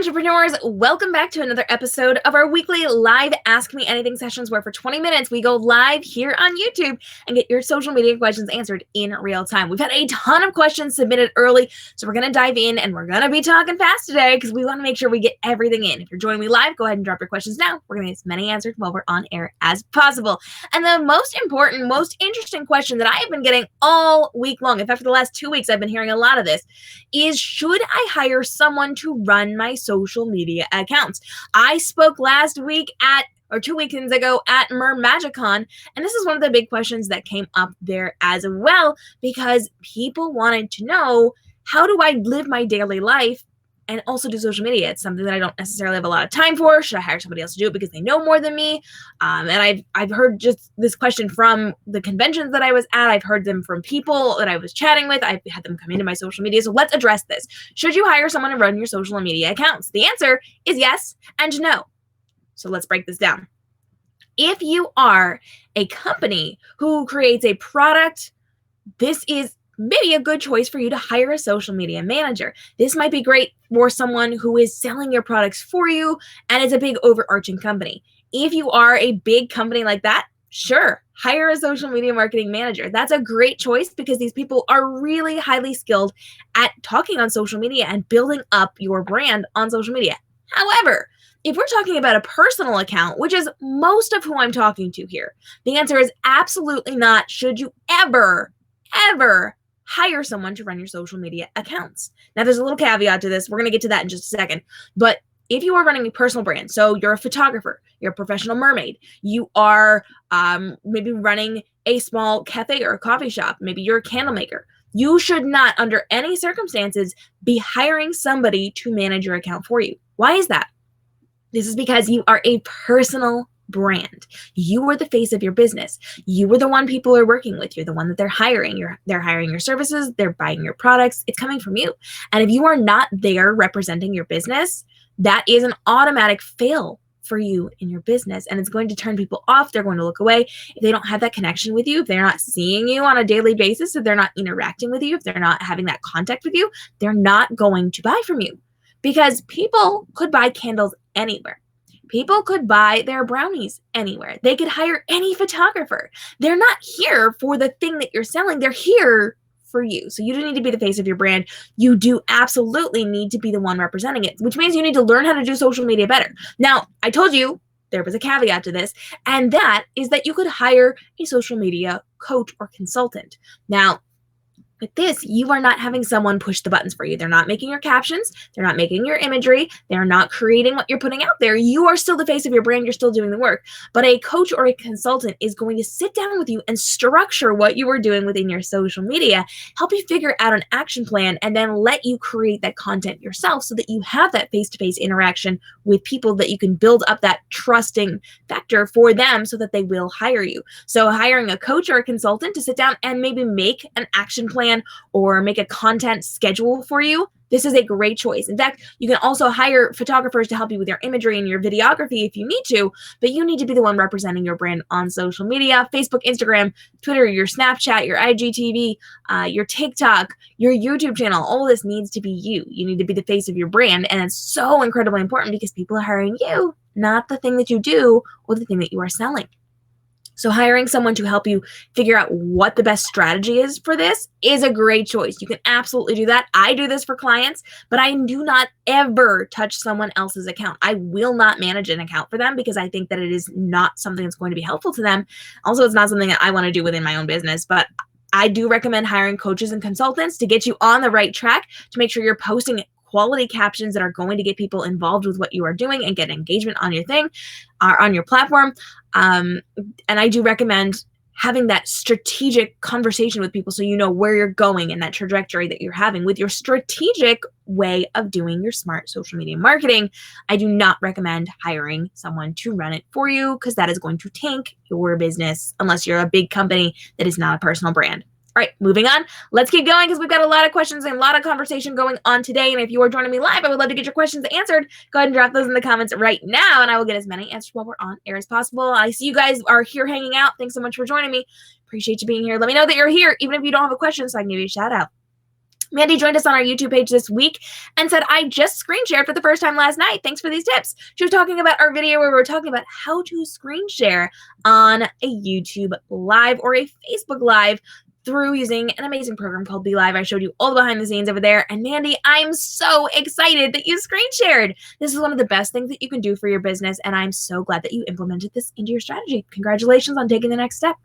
entrepreneurs, welcome back to another episode of our weekly live Ask Me Anything sessions where for 20 minutes we go live here on YouTube and get your social media questions answered in real time. We've had a ton of questions submitted early, so we're going to dive in and we're going to be talking fast today because we want to make sure we get everything in. If you're joining me live, go ahead and drop your questions now. We're going to get as many answered while we're on air as possible. And the most important, most interesting question that I have been getting all week long, in fact, for the last 2 weeks, I've been hearing a lot of this, is should I hire someone to run my social media accounts? I spoke last week or 2 weekends ago at MagicCon, and this is one of the big questions that came up there as well, because people wanted to know, how do I live my daily life and also do social media? It's something that I don't necessarily have a lot of time for. Should I hire somebody else to do it because they know more than me? And I've heard just this question from the conventions that I was at. I've heard them from people that I was chatting with. I've had them come into my social media. So let's address this. Should you hire someone to run your social media accounts? The answer is yes and no. So let's break this down. If you are a company who creates a product, this is maybe a good choice for you to hire a social media manager. This might be great for someone who is selling your products for you and it's a big overarching company. If you are a big company like that, sure, hire a social media marketing manager. That's a great choice because these people are really highly skilled at talking on social media and building up your brand on social media. However, if we're talking about a personal account, which is most of who I'm talking to here, the answer is absolutely not. Should you ever hire someone to run your social media accounts? Now, there's a little caveat to this. We're going to get to that in just a second. But if you are running a personal brand, so you're a photographer, you're a professional mermaid, you are maybe running a small cafe or a coffee shop, maybe you're a candle maker, you should not, under any circumstances, be hiring somebody to manage your account for you. Why is that? This is because you are a personal brand. You are the face of your business. You are the one people are working with. You're the one that they're hiring. They're hiring your services. They're buying your products. It's coming from you. And if you are not there representing your business, that is an automatic fail for you in your business. And it's going to turn people off. They're going to look away. If they don't have that connection with you, if they're not seeing you on a daily basis, if they're not interacting with you, if they're not having that contact with you, they're not going to buy from you. Because people could buy candles anywhere. People could buy their brownies anywhere. They could hire any photographer. They're not here for the thing that you're selling. They're here for you. So you do need to be the face of your brand. You do absolutely need to be the one representing it, which means you need to learn how to do social media better. Now, I told you there was a caveat to this, and that is that you could hire a social media coach or consultant. Now, with this, you are not having someone push the buttons for you. They're not making your captions. They're not making your imagery. They're not creating what you're putting out there. You are still the face of your brand. You're still doing the work. But a coach or a consultant is going to sit down with you and structure what you are doing within your social media, help you figure out an action plan, and then let you create that content yourself so that you have that face-to-face interaction with people, that you can build up that trusting factor for them so that they will hire you. So hiring a coach or a consultant to sit down and maybe make an action plan or make a content schedule for you, this is a great choice. In fact, you can also hire photographers to help you with your imagery and your videography if you need to, but you need to be the one representing your brand on social media: Facebook, Instagram, Twitter, your Snapchat, your IGTV, your TikTok, your YouTube channel. All of this needs to be you. You need to be the face of your brand, and it's so incredibly important because people are hiring you, not the thing that you do or the thing that you are selling. So hiring someone to help you figure out what the best strategy is for this is a great choice. You can absolutely do that. I do this for clients, but I do not ever touch someone else's account. I will not manage an account for them because I think that it is not something that's going to be helpful to them. Also, it's not something that I want to do within my own business, but I do recommend hiring coaches and consultants to get you on the right track, to make sure you're posting quality captions that are going to get people involved with what you are doing and get engagement on your thing, on your platform. And I do recommend having that strategic conversation with people so you know where you're going and that trajectory that you're having with your strategic way of doing your smart social media marketing. I do not recommend hiring someone to run it for you because that is going to tank your business unless you're a big company that is not a personal brand. All right, moving on. Let's keep going because we've got a lot of questions and a lot of conversation going on today. And if you are joining me live, I would love to get your questions answered. Go ahead and drop those in the comments right now, and I will get as many answers while we're on air as possible. I see you guys are here hanging out. Thanks so much for joining me. Appreciate you being here. Let me know that you're here, even if you don't have a question, so I can give you a shout out. Mandy joined us on our YouTube page this week and said, I just screen shared for the first time last night. Thanks for these tips. She was talking about our video where we were talking about how to screen share on a YouTube Live or a Facebook Live through using an amazing program called Be Live. I showed you all the behind the scenes over there. And Mandy, I'm so excited that you screen shared. This is one of the best things that you can do for your business. And I'm so glad that you implemented this into your strategy. Congratulations on taking the next step.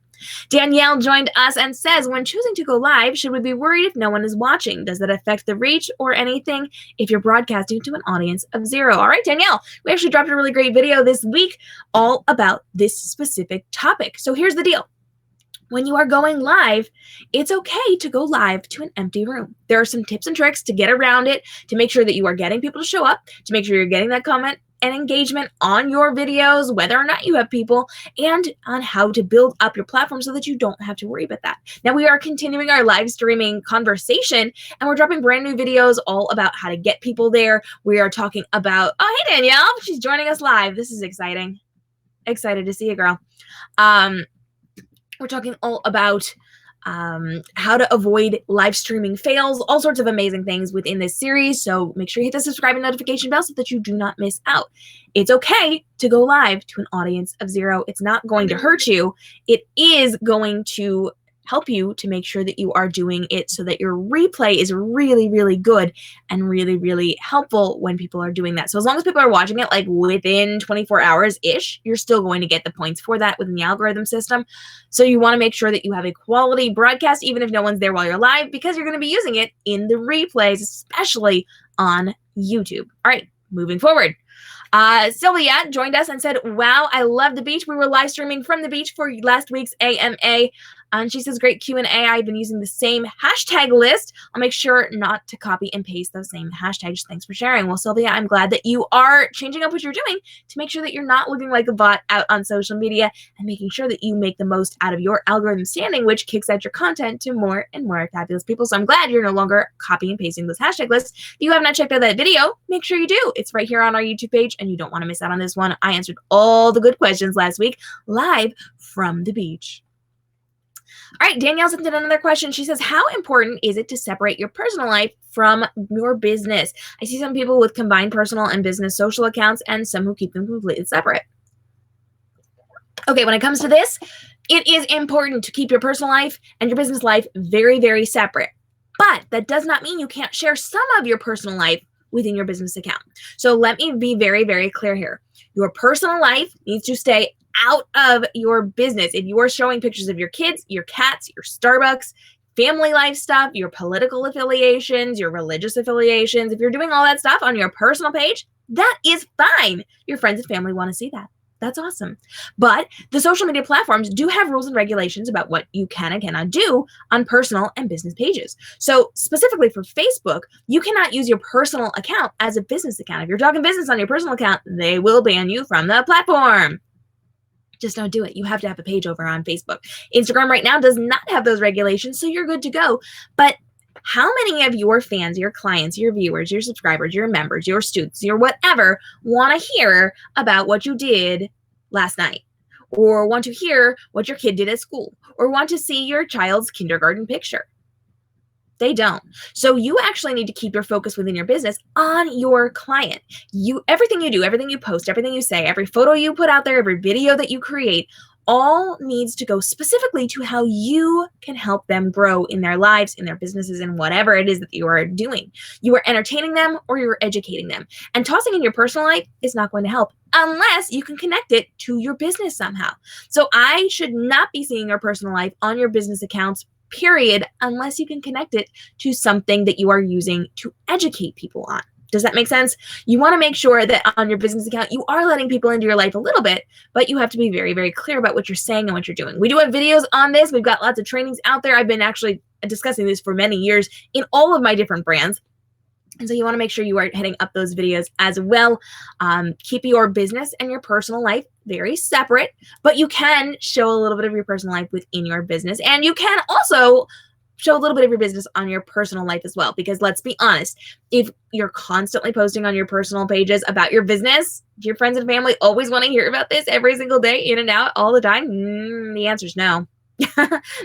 Danielle joined us and says, when choosing to go live, should we be worried if no one is watching? Does that affect the reach or anything if you're broadcasting to an audience of 0? All right, Danielle, we actually dropped a really great video this week all about this specific topic. So here's the deal. When you are going live, it's okay to go live to an empty room. There are some tips and tricks to get around it, to make sure that you are getting people to show up, to make sure you're getting that comment and engagement on your videos, whether or not you have people, and on how to build up your platform so that you don't have to worry about that. Now, we are continuing our live streaming conversation, and we're dropping brand new videos all about how to get people there. We are talking about, oh, hey, Danielle, she's joining us live. This is exciting. Excited to see you, girl. We're talking all about how to avoid live streaming fails, all sorts of amazing things within this series. So make sure you hit the subscribe and notification bell so that you do not miss out. It's okay to go live to an audience of 0. It's not going to hurt you. It is going to help you to make sure that you are doing it so that your replay is really, really good and really, really helpful when people are doing that. So as long as people are watching it like within 24 hours-ish, you're still going to get the points for that within the algorithm system. So you want to make sure that you have a quality broadcast, even if no one's there while you're live, because you're going to be using it in the replays, especially on YouTube. All right, moving forward. Sylvia joined us and said, wow, I love the beach. We were live streaming from the beach for last week's AMA. And she says, great Q&A. I've been using the same hashtag list. I'll make sure not to copy and paste those same hashtags. Thanks for sharing. Well, Sylvia, I'm glad that you are changing up what you're doing to make sure that you're not looking like a bot out on social media and making sure that you make the most out of your algorithm standing, which kicks out your content to more and more fabulous people. So I'm glad you're no longer copying and pasting those hashtag lists. If you have not checked out that video, make sure you do. It's right here on our YouTube page, and you don't want to miss out on this one. I answered all the good questions last week live from the beach. All right, Danielle sent in another question. She says, how important is it to separate your personal life from your business? I see some people with combined personal and business social accounts and some who keep them completely separate. Okay, when it comes to this, it is important to keep your personal life and your business life very, very separate. But that does not mean you can't share some of your personal life within your business account. So let me be very, very clear here. Your personal life needs to stay out of your business. If you are showing pictures of your kids, your cats, your Starbucks, family life stuff, your political affiliations, your religious affiliations, if you're doing all that stuff on your personal page, that is fine. Your friends and family want to see that. That's awesome. But the social media platforms do have rules and regulations about what you can and cannot do on personal and business pages. So specifically for Facebook, you cannot use your personal account as a business account. If you're talking business on your personal account, they will ban you from the platform. Just don't do it. You have to have a page over on Facebook. Instagram right now does not have those regulations, so you're good to go. But how many of your fans, your clients, your viewers, your subscribers, your members, your students, your whatever want to hear about what you did last night, or want to hear what your kid did at school, or want to see your child's kindergarten picture? They don't. So you actually need to keep your focus within your business on your client. Everything you do, everything you post, everything you say, every photo you put out there, every video that you create, all needs to go specifically to how you can help them grow in their lives, in their businesses, in whatever it is that you are doing. You are entertaining them or you're educating them. And tossing in your personal life is not going to help unless you can connect it to your business somehow. So I should not be seeing your personal life on your business accounts, period, unless you can connect it to something that you are using to educate people on. Does that make sense? You want to make sure that on your business account, you are letting people into your life a little bit, but you have to be very, very clear about what you're saying and what you're doing. We do have videos on this. We've got lots of trainings out there. I've been actually discussing this for many years in all of my different brands. And so you want to make sure you are heading up those videos as well. Keep your business and your personal life very separate, but you can show a little bit of your personal life within your business. And you can also show a little bit of your business on your personal life as well. Because let's be honest, if you're constantly posting on your personal pages about your business, do your friends and family always want to hear about this every single day, in and out, all the time? The answer is no.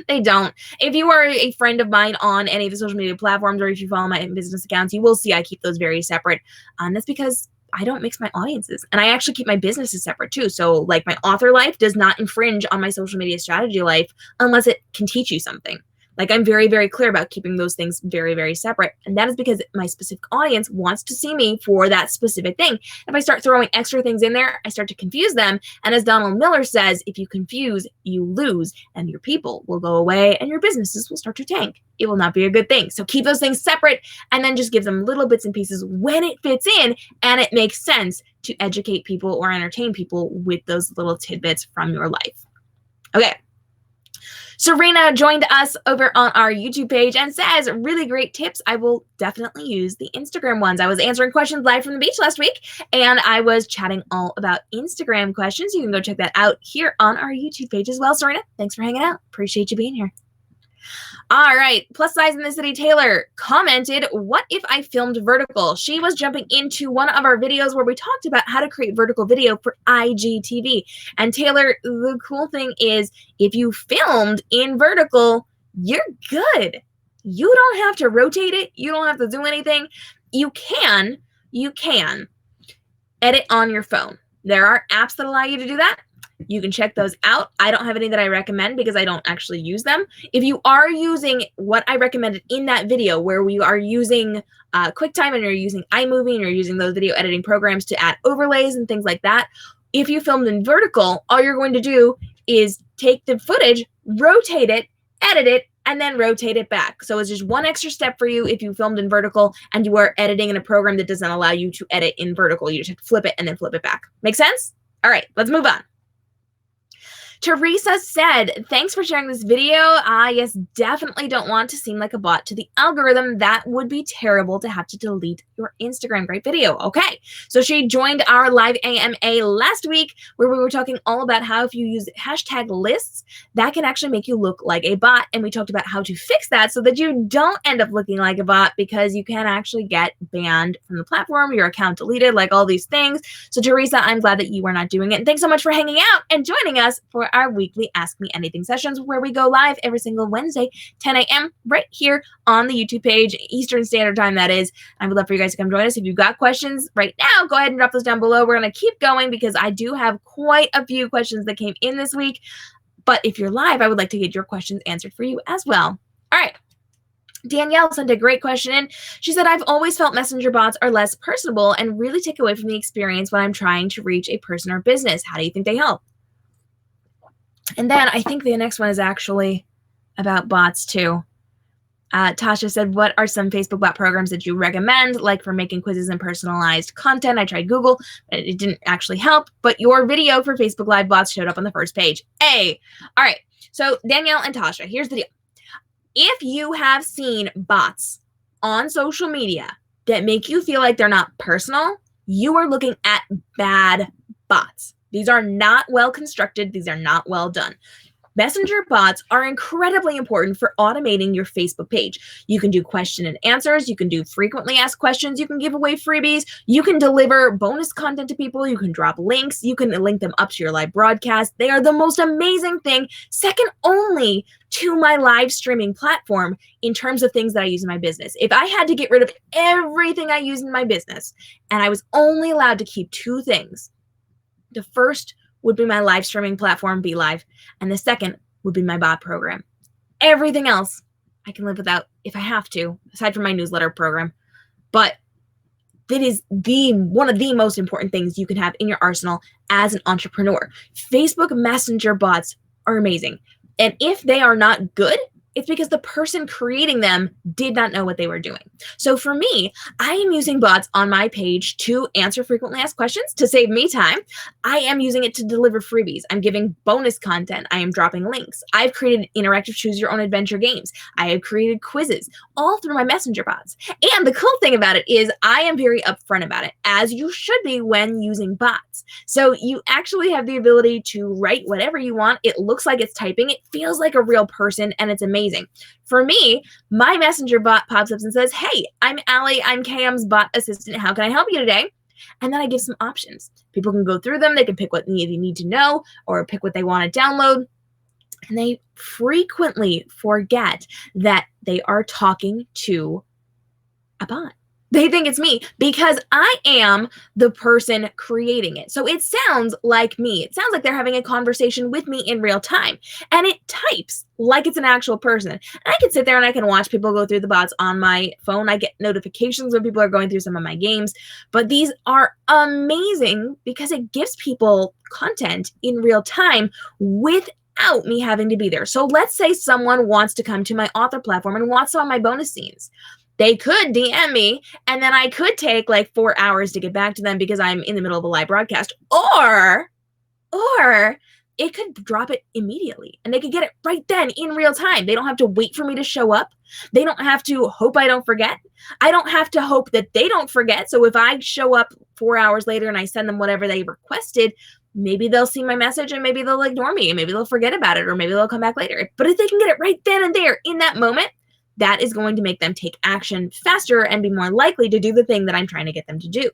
They don't. If you are a friend of mine on any of the social media platforms, or if you follow my business accounts, you will see I keep those very separate. That's because I don't mix my audiences, and I actually keep my businesses separate too. So like my author life does not infringe on my social media strategy life unless it can teach you something. Like I'm very, very clear about keeping those things very, very separate. And that is because my specific audience wants to see me for that specific thing. If I start throwing extra things in there, I start to confuse them. And as Donald Miller says, if you confuse, you lose, and your people will go away and your businesses will start to tank. It will not be a good thing. So keep those things separate and then just give them little bits and pieces when it fits in and it makes sense to educate people or entertain people with those little tidbits from your life. Okay. Serena joined us over on our YouTube page and says, really great tips. I will definitely use the Instagram ones. I was answering questions live from the beach last week, and I was chatting all about Instagram questions. You can go check that out here on our YouTube page as well. Serena, thanks for hanging out. Appreciate you being here. All right, plus size in the city Taylor commented, what if I filmed vertical? She was jumping into one of our videos where we talked about how to create vertical video for IGTV. And Taylor, the cool thing is if you filmed in vertical, you're good. You don't have to rotate it. You don't have to do anything. You can edit on your phone. There are apps that allow you to do that. You can check those out. I don't have any that I recommend because I don't actually use them. If you are using what I recommended in that video where we are using QuickTime and you're using iMovie and you're using those video editing programs to add overlays and things like that, if you filmed in vertical, all you're going to do is take the footage, rotate it, edit it, and then rotate it back. So it's just one extra step for you if you filmed in vertical and you are editing in a program that doesn't allow you to edit in vertical. You just have to flip it and then flip it back. Make sense? All right, let's move on. Teresa said, thanks for sharing this video. Yes, definitely don't want to seem like a bot to the algorithm. That would be terrible to have to delete your Instagram. Great video. Okay. So she joined our live AMA last week where we were talking all about how if you use hashtag lists, that can actually make you look like a bot. And we talked about how to fix that so that you don't end up looking like a bot because you can actually get banned from the platform, your account deleted, like all these things. So Teresa, I'm glad that you are not doing it. And thanks so much for hanging out and joining us for our weekly Ask Me Anything sessions where we go live every single Wednesday, 10 a.m. right here on the YouTube page, Eastern Standard Time, that is. I would love for you guys to come join us. If you've got questions right now, go ahead and drop those down below. We're going to keep going because I do have quite a few questions that came in this week. But if you're live, I would like to get your questions answered for you as well. All right. Danielle sent a great question in. She said, I've always felt messenger bots are less personable and really take away from the experience when I'm trying to reach a person or business. How do you think they help? And then I think the next one is actually about bots too. Tasha said, what are some Facebook bot programs that you recommend, like for making quizzes and personalized content? I tried Google, but it didn't actually help. But your video for Facebook Live bots showed up on the first page. Hey, all right. So Danielle and Tasha, here's the deal. If you have seen bots on social media that make you feel like they're not personal, you are looking at bad bots. These are not well constructed. These are not well done. Messenger bots are incredibly important for automating your Facebook page. You can do question and answers. You can do frequently asked questions. You can give away freebies. You can deliver bonus content to people. You can drop links. You can link them up to your live broadcast. They are the most amazing thing, second only to my live streaming platform in terms of things that I use in my business. If I had to get rid of everything I use in my business and I was only allowed to keep two things, the first would be my live streaming platform, Be Live, and the second would be my bot program. Everything else I can live without if I have to, aside from my newsletter program. But that is one of the most important things you can have in your arsenal as an entrepreneur. Facebook Messenger bots are amazing. And if they are not good, it's because the person creating them did not know what they were doing. So for me, I am using bots on my page to answer frequently asked questions to save me time. I am using it to deliver freebies. I'm giving bonus content. I am dropping links. I've created interactive choose your own adventure games. I have created quizzes all through my messenger bots. And the cool thing about it is I am very upfront about it, as you should be when using bots. So you actually have the ability to write whatever you want. It looks like it's typing. It feels like a real person, and it's amazing. For me, my messenger bot pops up and says, hey, I'm Allie. I'm Cam's bot assistant. How can I help you today? And then I give some options. People can go through them. They can pick what they need to know or pick what they want to download. And they frequently forget that they are talking to a bot. They think it's me because I am the person creating it. So it sounds like me. It sounds like they're having a conversation with me in real time. And it types like it's an actual person. And I can sit there and I can watch people go through the bots on my phone. I get notifications when people are going through some of my games. But these are amazing because it gives people content in real time without me having to be there. So let's say someone wants to come to my author platform and wants some of my bonus scenes. They could DM me, and then I could take like 4 hours to get back to them because I'm in the middle of a live broadcast. Or it could drop it immediately, and they could get it right then in real time. They don't have to wait for me to show up. They don't have to hope I don't forget. I don't have to hope that they don't forget. So if I show up 4 hours later and I send them whatever they requested, maybe they'll see my message and maybe they'll ignore me and maybe they'll forget about it or maybe they'll come back later. But if they can get it right then and there in that moment, that is going to make them take action faster and be more likely to do the thing that I'm trying to get them to do.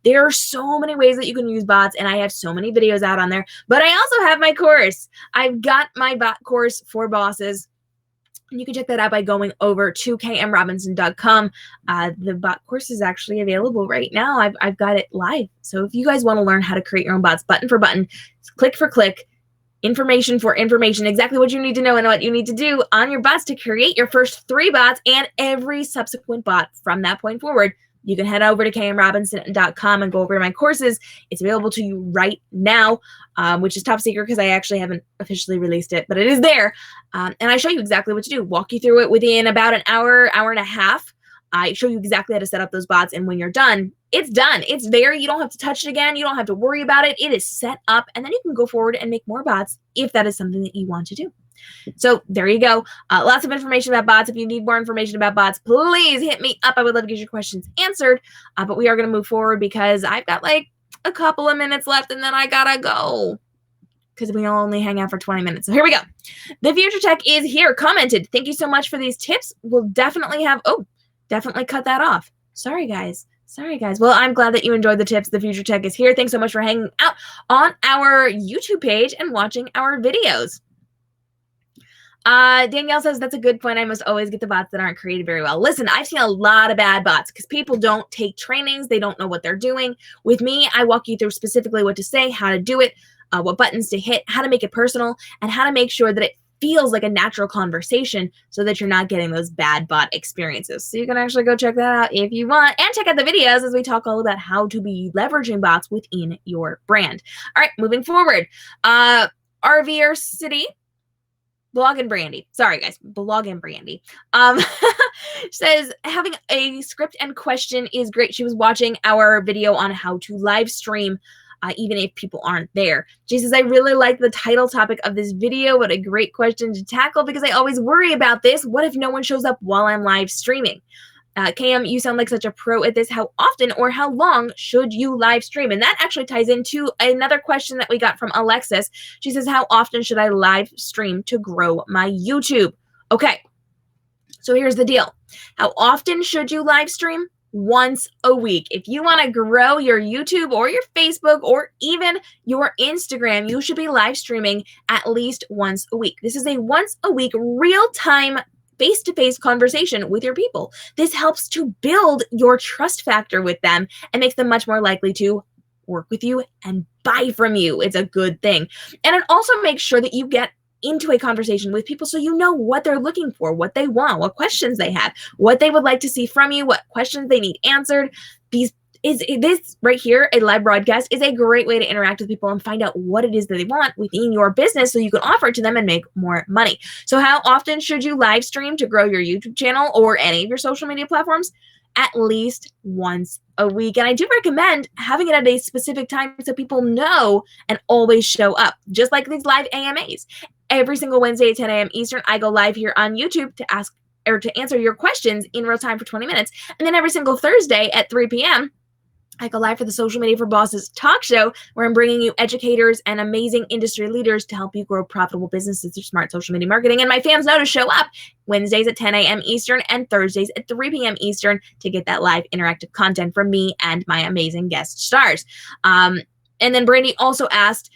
There are so many ways that you can use bots, and I have so many videos out on there, but I also have my course. I've got my bot course for bosses. And you can check that out by going over to kmrobinson.com. The bot course is actually available right now. I've got it live. So if you guys want to learn how to create your own bots, button for button, click for click, information for information, exactly what you need to know and what you need to do on your bots to create your first 3 bots and every subsequent bot from that point forward. You can head over to kmrobinson.com and go over my courses. It's available to you right now, which is top secret because I actually haven't officially released it, but it is there. And I show you exactly what to do. Walk you through it within about an hour, hour and a half. I show you exactly how to set up those bots, and when you're done, it's done. It's there. You don't have to touch it again. You don't have to worry about it. It is set up, and then you can go forward and make more bots if that is something that you want to do. So there you go. Lots of information about bots. If you need more information about bots, please hit me up. I would love to get your questions answered, but we are going to move forward because I've got like a couple of minutes left, and then I gotta go because we only hang out for 20 minutes. So here we go. The Future Tech is here. Commented. Thank you so much for these tips. We'll definitely have... definitely cut that off. Sorry, guys. Well, I'm glad that you enjoyed the tips. The Future Tech is here. Thanks so much for hanging out on our YouTube page and watching our videos. Danielle says, that's a good point. I must always get the bots that aren't created very well. Listen, I've seen a lot of bad bots because people don't take trainings. They don't know what they're doing. With me, I walk you through specifically what to say, how to do it, what buttons to hit, how to make it personal, and how to make sure that it feels like a natural conversation so that you're not getting those bad bot experiences. So you can actually go check that out if you want, and check out the videos as we talk all about how to be leveraging bots within your brand. All right, moving forward. RVR City, Blog and Brandy. Sorry, guys. Blog and Brandy. Says, having a script and question is great. She was watching our video on how to live stream even if people aren't there. She says, I really like the title topic of this video. What a great question to tackle because I always worry about this. What if no one shows up while I'm live streaming? KM, you sound like such a pro at this. How often or how long should you live stream? And that actually ties into another question that we got from Alexis. She says, how often should I live stream to grow my YouTube? Okay, so here's the deal. How often should you live stream? Once a week. If you want to grow your YouTube or your Facebook or even your Instagram, you should be live streaming at least once a week. This is a once a week real-time face-to-face conversation with your people. This helps to build your trust factor with them and makes them much more likely to work with you and buy from you. It's a good thing. And it also makes sure that you get into a conversation with people so you know what they're looking for, what they want, what questions they have, what they would like to see from you, what questions they need answered. This right here, a live broadcast, is a great way to interact with people and find out what it is that they want within your business so you can offer it to them and make more money. So how often should you live stream to grow your YouTube channel or any of your social media platforms? At least once a week. And I do recommend having it at a specific time so people know and always show up, just like these live AMAs. Every single Wednesday at 10 a.m. Eastern, I go live here on YouTube to ask or to answer your questions in real time for 20 minutes. And then every single Thursday at 3 p.m., I go live for the Social Media for Bosses talk show, where I'm bringing you educators and amazing industry leaders to help you grow profitable businesses through smart social media marketing. And my fans know to show up Wednesdays at 10 a.m. Eastern and Thursdays at 3 p.m. Eastern to get that live interactive content from me and my amazing guest stars. And then Brandy also asked,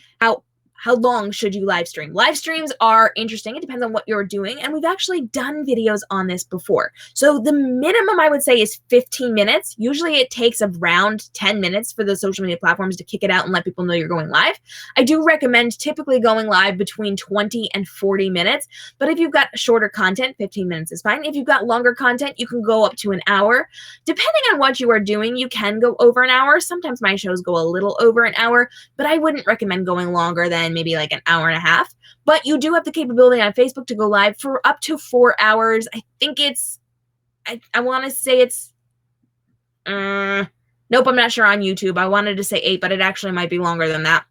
how long should you live stream? Live streams are interesting. It depends on what you're doing. And we've actually done videos on this before. So the minimum I would say is 15 minutes. Usually it takes around 10 minutes for the social media platforms to kick it out and let people know you're going live. I do recommend typically going live between 20 and 40 minutes. But if you've got shorter content, 15 minutes is fine. If you've got longer content, you can go up to an hour. Depending on what you are doing, you can go over an hour. Sometimes my shows go a little over an hour, but I wouldn't recommend going longer than maybe like an hour and a half. But you do have the capability on Facebook to go live for up to 4 hours. I think it's, I want to say it's, nope, I'm not sure on YouTube. I wanted to say 8, but it actually might be longer than that.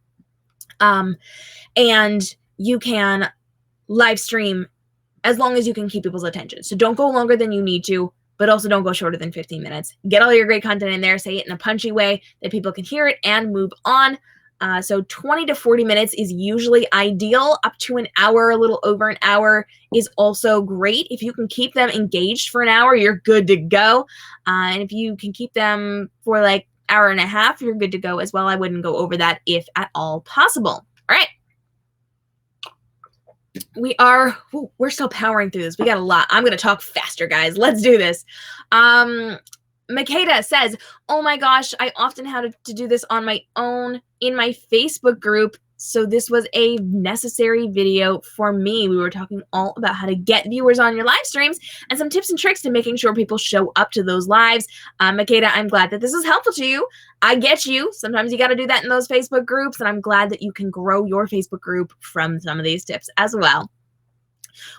And you can live stream as long as you can keep people's attention. So don't go longer than you need to, but also don't go shorter than 15 minutes. Get all your great content in there, say it in a punchy way that people can hear it and move on. So 20 to 40 minutes is usually ideal. Up to an hour, a little over an hour is also great. If you can keep them engaged for an hour, you're good to go. And if you can keep them for like hour and a half, you're good to go as well. I wouldn't go over that if at all possible. All right. We're still powering through this. We got a lot. I'm going to talk faster, guys. Let's do this. Makeda says, oh my gosh, I often had to do this on my own in my Facebook group. So this was a necessary video for me. We were talking all about how to get viewers on your live streams and some tips and tricks to making sure people show up to those lives. Makeda, I'm glad that this is helpful to you. I get you. Sometimes you got to do that in those Facebook groups, and I'm glad that you can grow your Facebook group from some of these tips as well.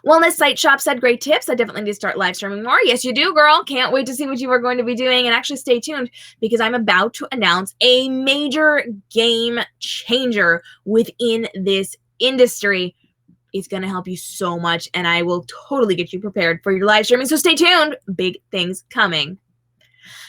Wellness Site Shop said, great tips. I definitely need to start live streaming more. Yes, you do, girl. Can't wait to see what you are going to be doing. And actually stay tuned because I'm about to announce a major game changer within this industry. It's going to help you so much, and I will totally get you prepared for your live streaming. So stay tuned. Big things coming.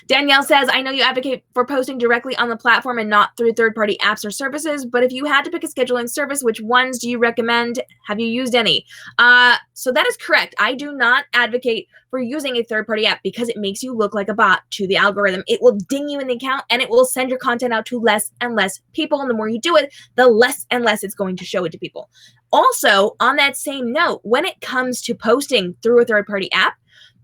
Danielle says, I know you advocate for posting directly on the platform and not through third-party apps or services, but if you had to pick a scheduling service, which ones do you recommend? Have you used any? So that is correct. I do not advocate for using a third-party app because it makes you look like a bot to the algorithm. It will ding you in the account, and it will send your content out to less and less people, and the more you do it, the less and less it's going to show it to people. Also, on that same note, when it comes to posting through a third-party app,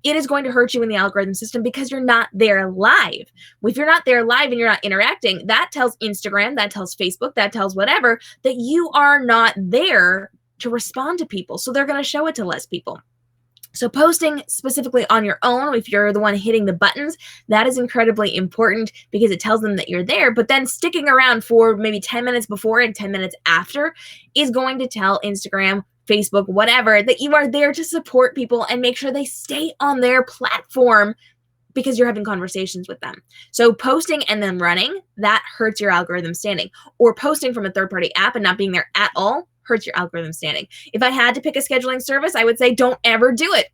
it is going to hurt you in the algorithm system because you're not there live. If you're not there live and you're not interacting, that tells Instagram, that tells Facebook, that tells whatever, that you are not there to respond to people. So they're going to show it to less people. So posting specifically on your own, if you're the one hitting the buttons, that is incredibly important because it tells them that you're there. But then sticking around for maybe 10 minutes before and 10 minutes after is going to tell Instagram, Facebook, whatever, that you are there to support people and make sure they stay on their platform because you're having conversations with them. So posting and then running, that hurts your algorithm standing. Or posting from a third-party app and not being there at all hurts your algorithm standing. If I had to pick a scheduling service, I would say don't ever do it.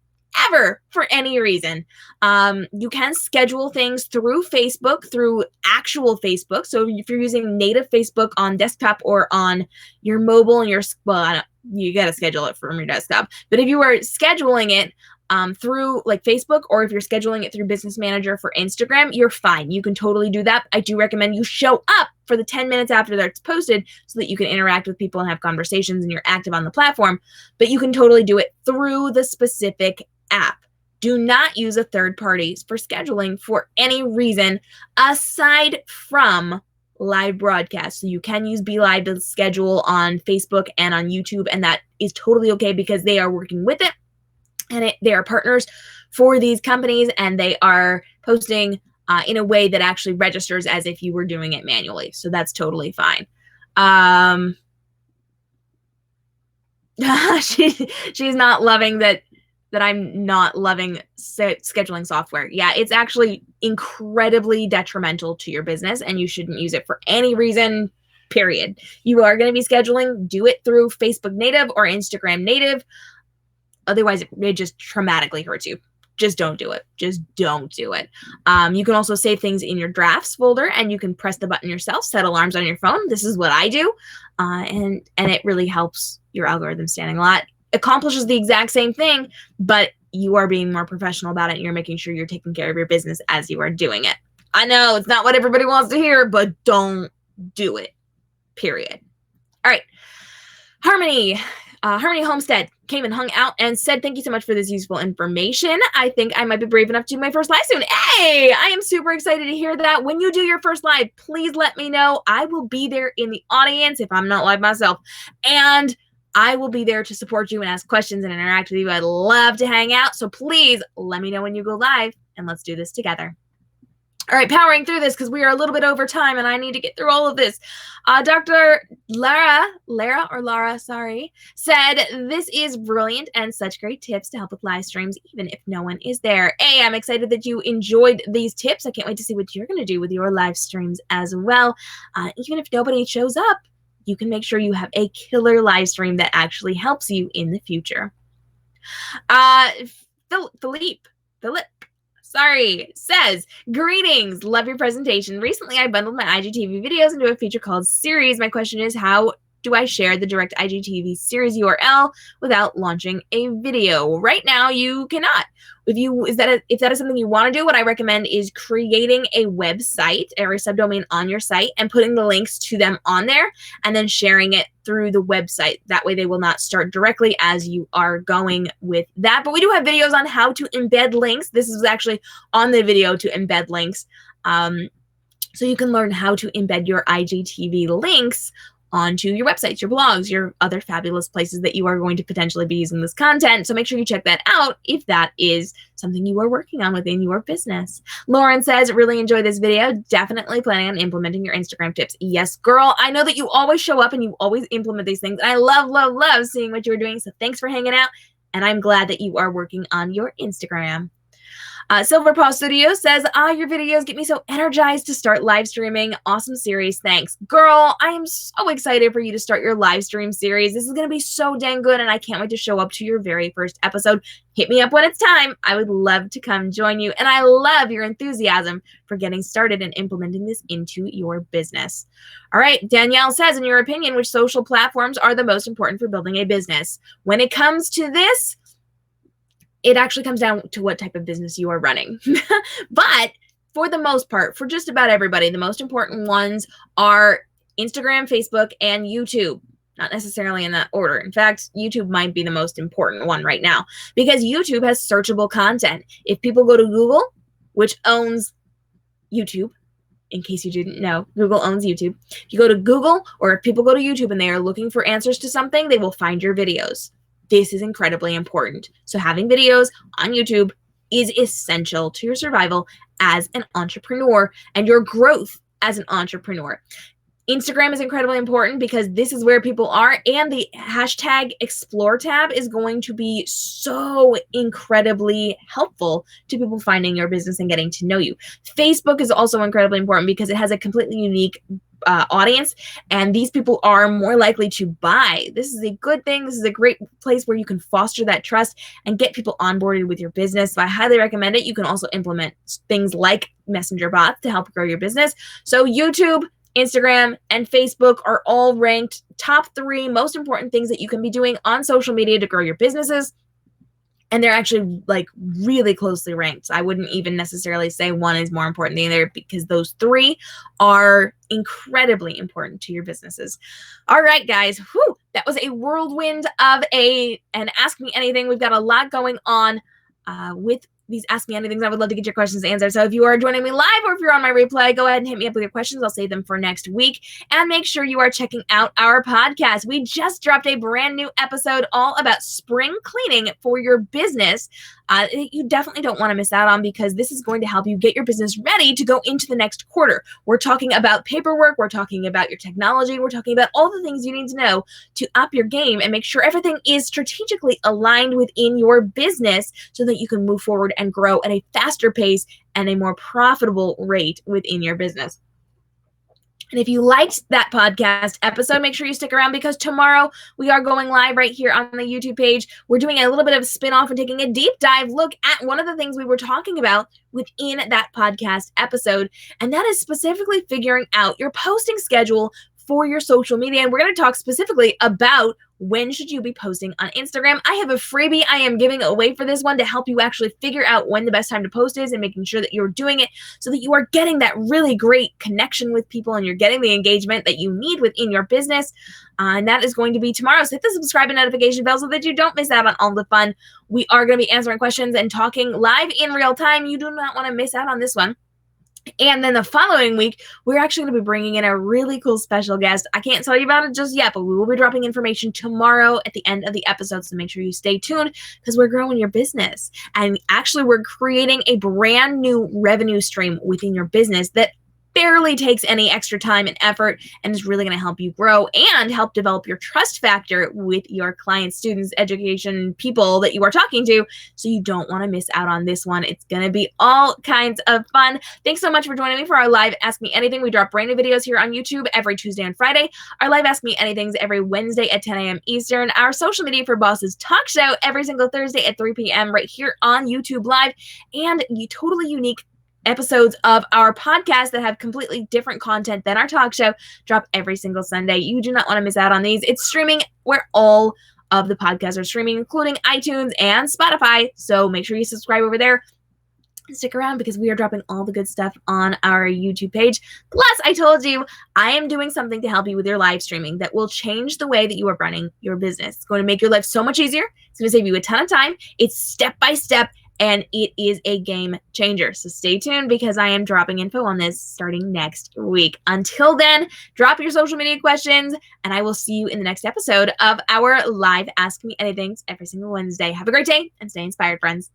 Ever, for any reason. You can schedule things through Facebook, through actual Facebook. So if you're using native Facebook on desktop or on your mobile and you got to schedule it from your desktop. But if you are scheduling it through like Facebook, or if you're scheduling it through Business Manager for Instagram, you're fine. You can totally do that. I do recommend you show up for the 10 minutes after that's posted so that you can interact with people and have conversations and you're active on the platform. But you can totally do it through the specific app. Do not use a third party for scheduling for any reason aside from live broadcast. So you can use BeLive to schedule on Facebook and on YouTube, and that is totally okay because they are working with it, and they are partners for these companies, and they are posting in a way that actually registers as if you were doing it manually. So that's totally fine. She's not loving that I'm not loving scheduling software. Yeah, it's actually incredibly detrimental to your business, and you shouldn't use it for any reason, period. You are going to be scheduling, do it through Facebook native or Instagram native. Otherwise, it just traumatically hurts you. Just don't do it. Just don't do it. You can also save things in your drafts folder, and you can press the button yourself, set alarms on your phone. This is what I do, and it really helps your algorithm standing a lot. Accomplishes the exact same thing, but you are being more professional about it, and you're making sure you're taking care of your business as you are doing it. I know it's not what everybody wants to hear, but don't do it, period. All right. Harmony Homestead came and hung out and said, thank you so much for this useful information. I think I might be brave enough to do my first live soon. Hey, I am super excited to hear that. When you do your first live, please let me know. I will be there in the audience if I'm not live myself. And I will be there to support you and ask questions and interact with you. I'd love to hang out. So please let me know when you go live and let's do this together. All right, powering through this because we are a little bit over time and I need to get through all of this. Dr. Lara, said, this is brilliant and such great tips to help with live streams, even if no one is there. Hey, I'm excited that you enjoyed these tips. I can't wait to see what you're going to do with your live streams as well. Even if nobody shows up, you can make sure you have a killer live stream that actually helps you in the future. Philippe says, greetings, love your presentation. Recently, I bundled my IGTV videos into a feature called Series. My question is, how do I share the direct IGTV series URL without launching a video? Right now, you cannot. If that is something you want to do, what I recommend is creating a website or a subdomain on your site and putting the links to them on there and then sharing it through the website. That way they will not start directly as you are going with that. But we do have videos on how to embed links. This is actually on the video to embed links. So you can learn how to embed your IGTV links onto your websites, your blogs, your other fabulous places that you are going to potentially be using this content. So make sure you check that out if that is something you are working on within your business. Lauren says, really enjoy this video. Definitely planning on implementing your Instagram tips. Yes, girl. I know that you always show up and you always implement these things. I love seeing what you're doing. So thanks for hanging out. And I'm glad that you are working on your Instagram. Silver Paw Studio says, your videos get me so energized to start live streaming. Awesome series. Thanks. Girl, I am so excited for you to start your live stream series. This is going to be so dang good, and I can't wait to show up to your very first episode. Hit me up when it's time. I would love to come join you, and I love your enthusiasm for getting started and implementing this into your business. All right, Danielle says, in your opinion, which social platforms are the most important for building a business? When it comes to this, it actually comes down to what type of business you are running. But for the most part, for just about everybody, the most important ones are Instagram, Facebook, and YouTube. Not necessarily in that order. In fact, YouTube might be the most important one right now because YouTube has searchable content. If people go to Google, which owns YouTube, in case you didn't know, Google owns YouTube. If you go to Google, or if people go to YouTube and they are looking for answers to something, they will find your videos. This is incredibly important. So having videos on YouTube is essential to your survival as an entrepreneur and your growth as an entrepreneur. Instagram is incredibly important because this is where people are, and the hashtag explore tab is going to be so incredibly helpful to people finding your business and getting to know you. Facebook is also incredibly important because it has a completely unique audience, and these people are more likely to buy. This is a good thing. This is a great place where you can foster that trust and get people onboarded with your business. So I highly recommend it. You can also implement things like messenger bots to help grow your business. So YouTube, Instagram, and Facebook are all ranked top 3 most important things that you can be doing on social media to grow your businesses. And they're actually like really closely ranked. I wouldn't even necessarily say one is more important than the other because those 3 are incredibly important to your businesses. All right, guys. Whew, that was a whirlwind of an Ask Me Anything. We've got a lot going on with these Ask Me Anythings. I would love to get your questions answered. So if you are joining me live or if you're on my replay, go ahead and hit me up with your questions. I'll save them for next week. And make sure you are checking out our podcast. We just dropped a brand new episode all about spring cleaning for your business. You definitely don't want to miss out on, because this is going to help you get your business ready to go into the next quarter. We're talking about paperwork. We're talking about your technology. We're talking about all the things you need to know to up your game and make sure everything is strategically aligned within your business so that you can move forward and grow at a faster pace and a more profitable rate within your business. And if you liked that podcast episode, make sure you stick around, because tomorrow we are going live right here on the YouTube page. We're doing a little bit of a spin-off and taking a deep dive look at one of the things we were talking about within that podcast episode. And that is specifically figuring out your posting schedule for your social media. And we're going to talk specifically about when should you be posting on Instagram. I have a freebie I am giving away for this one to help you actually figure out when the best time to post is and making sure that you're doing it so that you are getting that really great connection with people and you're getting the engagement that you need within your business. And that is going to be tomorrow. So hit the subscribe and notification bell so that you don't miss out on all the fun. We are going to be answering questions and talking live in real time. You do not want to miss out on this one. And then the following week, we're actually going to be bringing in a really cool special guest. I can't tell you about it just yet, but we will be dropping information tomorrow at the end of the episode. So make sure you stay tuned because we're growing your business. And actually, we're creating a brand new revenue stream within your business that barely takes any extra time and effort and is really going to help you grow and help develop your trust factor with your clients, students, education, people that you are talking to. So you don't want to miss out on this one. It's going to be all kinds of fun. Thanks so much for joining me for our live Ask Me Anything. We drop brand new videos here on YouTube every Tuesday and Friday. Our live Ask Me Anythings every Wednesday at 10 a.m. Eastern. Our Social Media for Bosses talk show every single Thursday at 3 p.m. right here on YouTube Live. And totally unique episodes of our podcast that have completely different content than our talk show drop every single Sunday. You do not want to miss out on these. It's streaming where all of the podcasts are streaming, including iTunes and Spotify. So make sure you subscribe over there. Stick around because we are dropping all the good stuff on our YouTube page. Plus, I told you I am doing something to help you with your live streaming that will change the way that you are running your business. It's going to make your life so much easier. It's going to save you a ton of time. It's step by step. And it is a game changer. So stay tuned because I am dropping info on this starting next week. Until then, drop your social media questions and I will see you in the next episode of our live Ask Me Anythings every single Wednesday. Have a great day and stay inspired, friends.